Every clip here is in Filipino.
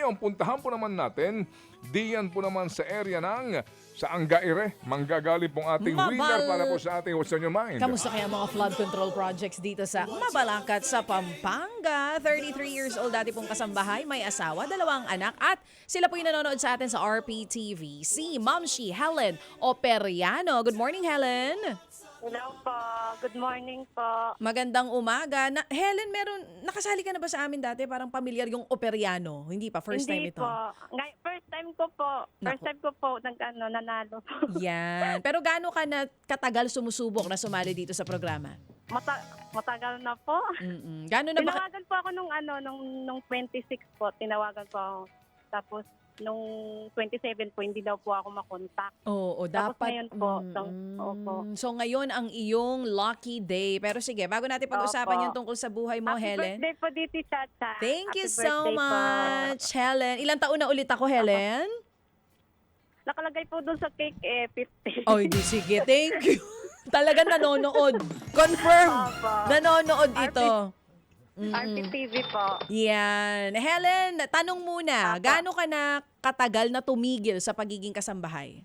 Ngayon, puntahan po naman natin, diyan po naman sa area ng sa Angaire. Manggagaling pong ating winner para po sa ating What's on Your Mind. Kamusta kaya mga flood control projects dito sa Mabalacat sa Pampanga? 33 years old dati pong kasambahay, may asawa, 2 anak at sila po yung nanonood sa atin sa RPTV. Si Ma'am Helen Operiano. Good morning, Helen. Hello po. Good morning po. Magandang umaga. Helen, nakasali ka na ba sa amin dati? Parang pamilyar yung Operiano. Hindi pa, first time Hindi ito. po. First time ko po. First Naku. time ko po nanalo. Yan. Pero gaano ka na katagal sumusubok na sumali dito sa programa? Matagal na po. Gaano na ba? Tinawagan po ako nung 26 po. Tinawagan po ako. Tapos nung 27 po, hindi daw po ako makontak. Oo, Tapos dapat. ngayon po, opo. So ngayon ang iyong lucky day. Pero sige, bago natin pag-usapan Opo. yung tungkol sa buhay mo, Happy Helen. birthday po, Diti Chacha. Thank you Happy so birthday po. much, Helen. Ilang taon na ulit ako, Helen? Nakalagay po doon sa cake 50. Oh, hindi, sige. Thank you. Talagang nanonood. Confirm. Opo. Nanonood ito. RPTV po. Yan. Helen, tanong muna. Apo. Gaano ka na katagal na tumigil sa pagiging kasambahay?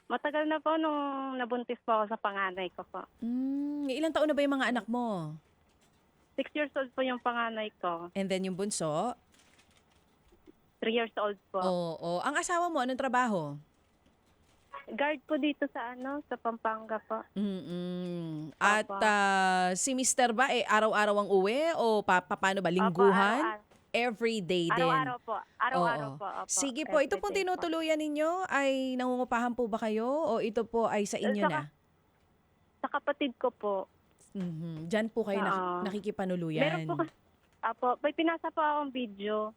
Matagal na po nung nabuntis po ako sa panganay ko po. Ilang taon na ba yung mga anak mo? 6 years old po yung panganay ko. And then yung bunso? 3 years old po. Oo. Ang asawa mo, anong trabaho? Guard po dito sa sa Pampanga po. At Opo. si Mister ba, araw-araw ang uwi o paano ba? Lingguhan? Every day din. Araw-araw po. Araw-araw Oo. po. Opo. Sige po, ito pong Everyday po. tinutuluyan ninyo ay nangungupahan po ba kayo o ito po ay sa inyo na? Sa kapatid ko po. Diyan po kayo Oo. nakikipanuluyan. Meron po may pinasa po akong video.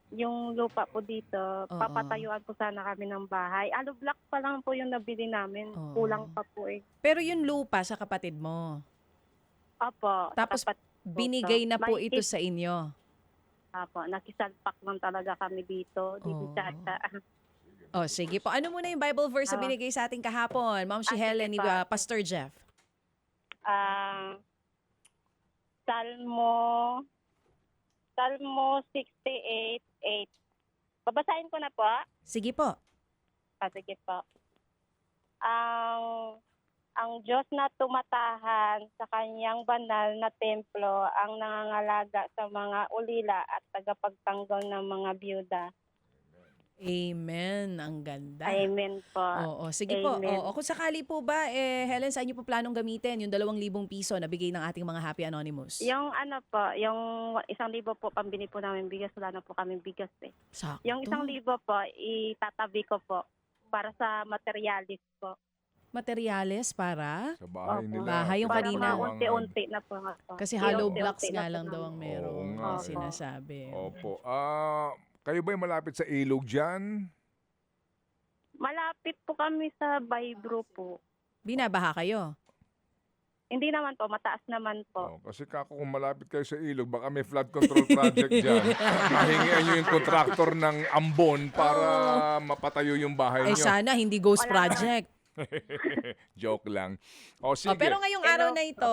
Yung lupa po dito, papatayuan po sana kami ng bahay. Block pa lang po yung nabili namin. Oo. Kulang pa po eh. Pero yung lupa sa kapatid mo, Opo. tapos tapat binigay na po May ito sa inyo. Opo. Nakisalpak lang talaga kami dito. Oo. Dito Chacha. Oh, sige po. Ano muna yung Bible verse na binigay sa ating kahapon? Ma'am sige Helen ni po. Pastor Jeff. Salmo 68:8. Babasahin ko na po. Sige po. Sige po. Ang Diyos na tumatahan sa kanyang banal na templo ang nangangalaga sa mga ulila at tagapagtanggol ng mga byuda. Amen. Ang ganda. Amen po. Oo, sige Amen. po. Kung sakali po ba, Helen, saan niyo po planong gamitin yung 2,000 piso na bigay ng ating mga Happy Anonymous? Yung yung 1,000 po pambili po namin bigas, wala na po kami bigas eh. Sakto. Yung 1,000 po, itatabi ko po para sa materialis po. Materyales para? Sa bahay Opo. nila. Bahay yung Para kanina. maunti-unti na po. Ako. Kasi hollow Unti-unti blocks na nga po lang daw ang namin. meron. Oo nga. Sinasabi. Opo. Kayo ba'y malapit sa ilog dyan? Malapit po kami sa Baybro po. Binabaha kayo? Hindi naman po, mataas naman po. Kasi kung malapit kayo sa ilog, baka may flood control project dyan. Hihingian nyo yung kontraktor ng ambon para mapatayo yung bahay Eh nyo. sana hindi ghost project. Joke lang. O sige. Pero ngayong araw na ito,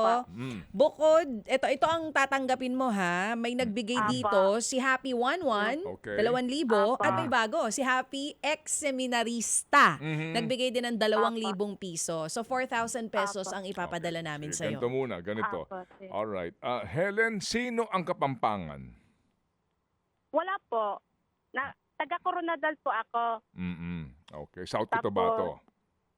bukod, ito ang tatanggapin mo ha, may nagbigay Apa. dito si Happy 11, Okay. 2,000, Apa. at may bago, si Happy ex-seminarista. Mhm. Nagbigay din ng 2,000 piso. So 4,000 pesos Apa. ang ipapadala namin Sige, sa'yo. ganito muna, ganito. Apo, sige. Alright. Helen, sino ang Kapampangan? Wala po. Taga Coronadal po ako. Okay. South Tapos, Cotabato.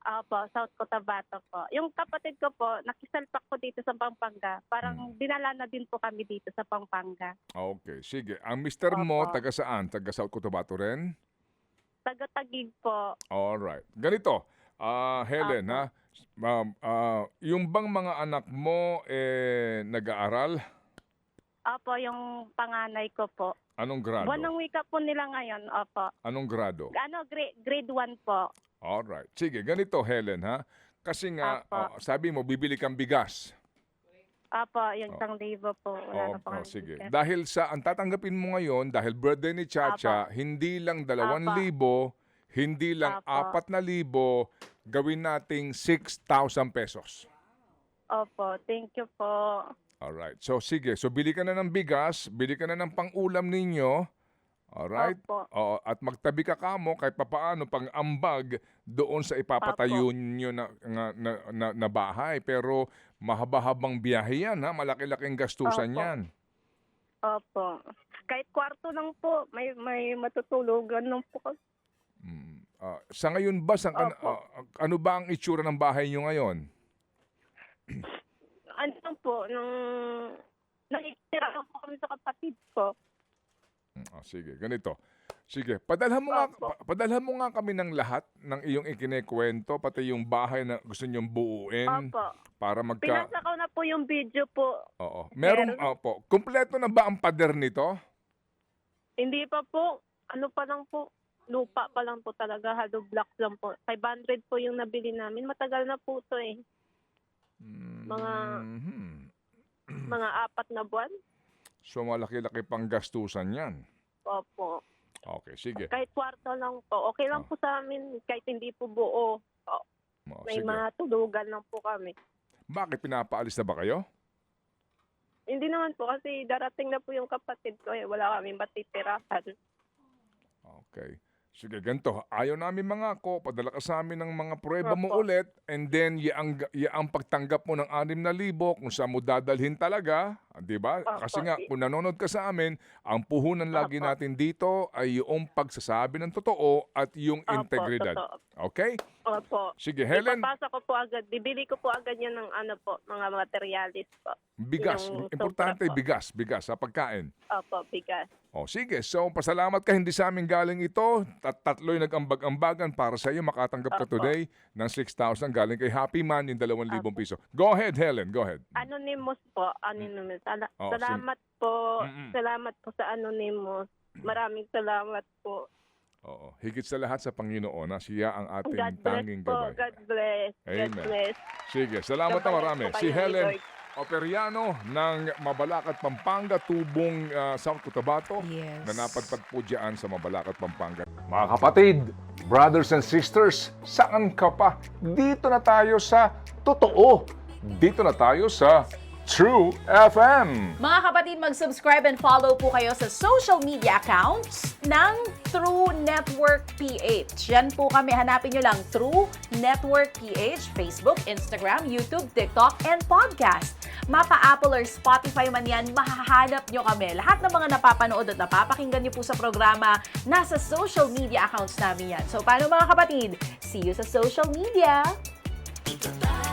Opo, South Cotabato po. Yung kapatid ko po, nakisalpak po dito sa Pampanga. Parang dinala na din po kami dito sa Pampanga. Okay. Sige. Ang mister mo, Opo. taga saan? Taga South Cotabato rin? Taga Taguig po. Alright. Ganito. Helen, Opo. ha? Yung bang mga anak mo nag-aaral? Opo, yung panganay ko po. Anong grado? Buwan ng wika po nila ngayon. Opo. Anong grado? Grade 1 po. Alright. Sige, ganito Helen, ha? Kasi nga, Apo. sabi mo, bibili kang bigas. Opo, yung 1,000 po. Wala na po kami Sige. bigas. Dahil ang tatanggapin mo ngayon, dahil birthday ni Chacha, hindi lang 2,000, hindi lang Apo. 4,000, gawin nating 6,000 pesos. Opo, thank you po. Alright. So, sige. So, bili ka na ng bigas, bili ka na ng pang-ulam ninyo. Alright? Opo. Oo, at magtabi ka kamo kahit papaano pang ambag doon sa ipapatayo nyo na bahay. Pero mahaba-habang biyahe yan, ha? Malaki-laking gastusan Opo. yan. Opo. Kahit kwarto lang po, may matutulugan lang po. Sa ngayon ba, Opo. ano ba ang itsura ng bahay nyo ngayon? Ano po, nakikitira lang po kami sa kapatid ko. Sige, ganito. Sige, padalhan mo nga kami ng lahat ng iyong ikinekwento, pati yung bahay na gusto nyong buuin Opo. para Pinasa ko na po yung video po. Oo. Opo. Kumpleto na ba ang pader nito? Hindi pa po. Ano pa lang po. Lupa pa lang po talaga. Hollow blocks lang po. 500 po yung nabili namin. Matagal na po to eh. Mga 4 na buwan. So malaki-laki pang gastusan yan. Opo. Okay, sige. Kahit kwarto lang po. Okay lang po sa amin. Kahit hindi po buo. May Sige. mga tulugan lang po kami. Bakit pinapaalis na ba kayo? Hindi naman po kasi darating na po yung kapatid ko eh. Wala kami matitirahan. Okay. Sige, ganito. Ayaw namin mangako. Padala ka sa amin ng mga pruweba mo Opo. ulit. And then, yaang pagtanggap mo ng 6,000 kung saan mo dadalhin talaga. Di ba? Opo. Kasi nga, kung nanonood ka sa amin, ang puhunan lagi Opo. natin dito ay yung pagsasabi ng totoo at yung Opo, integridad. totoo. Okay? Opo. Sige, Helen. Ipapasa ko po agad. Bibili ko po agad yan ng mga materialis po. Bigas. Yung Importante, sobra po. bigas sa pagkain. Opo, bigas. Sige. So, pasalamat ka. Hindi sa amin galing ito. Tatlo'y nag-ambag-ambagan para sa iyo. Makatanggap ka Opo. today ng 6,000 galing kay Happy Man yung 2,000 piso. Go ahead, Helen. Go ahead. Anonymous po. Anonymous. Oh, Salamat po. Mm-mm. Salamat po sa Anonymous. Maraming salamat po. Oo. Higit sa lahat sa Panginoon na siya ang ating God bless tanging po. gabay. God bless. God Amen. bless. Sige. Salamat na Gabayan marami. po Si kayo ni Helen Lord. Operiano ng Mabalacat, Pampanga, Tubong, South Cotabato. Yes. Na napadpad po dyan sa Mabalacat, Pampanga. Mga kapatid, brothers and sisters, saan ka pa? Dito na tayo sa totoo. Dito na tayo sa True FM. Mga kapatid, mag-subscribe and follow po kayo sa social media accounts ng True Network PH. Yan po kami. Hanapin nyo lang True Network PH, Facebook, Instagram, YouTube, TikTok, and podcast. Mapa Apple or Spotify man yan, mahahanap nyo kami. Lahat ng mga napapanood at napapakinggan nyo po sa programa, nasa social media accounts namin yan. So, paano mga kapatid? See you sa social media! Dito tayo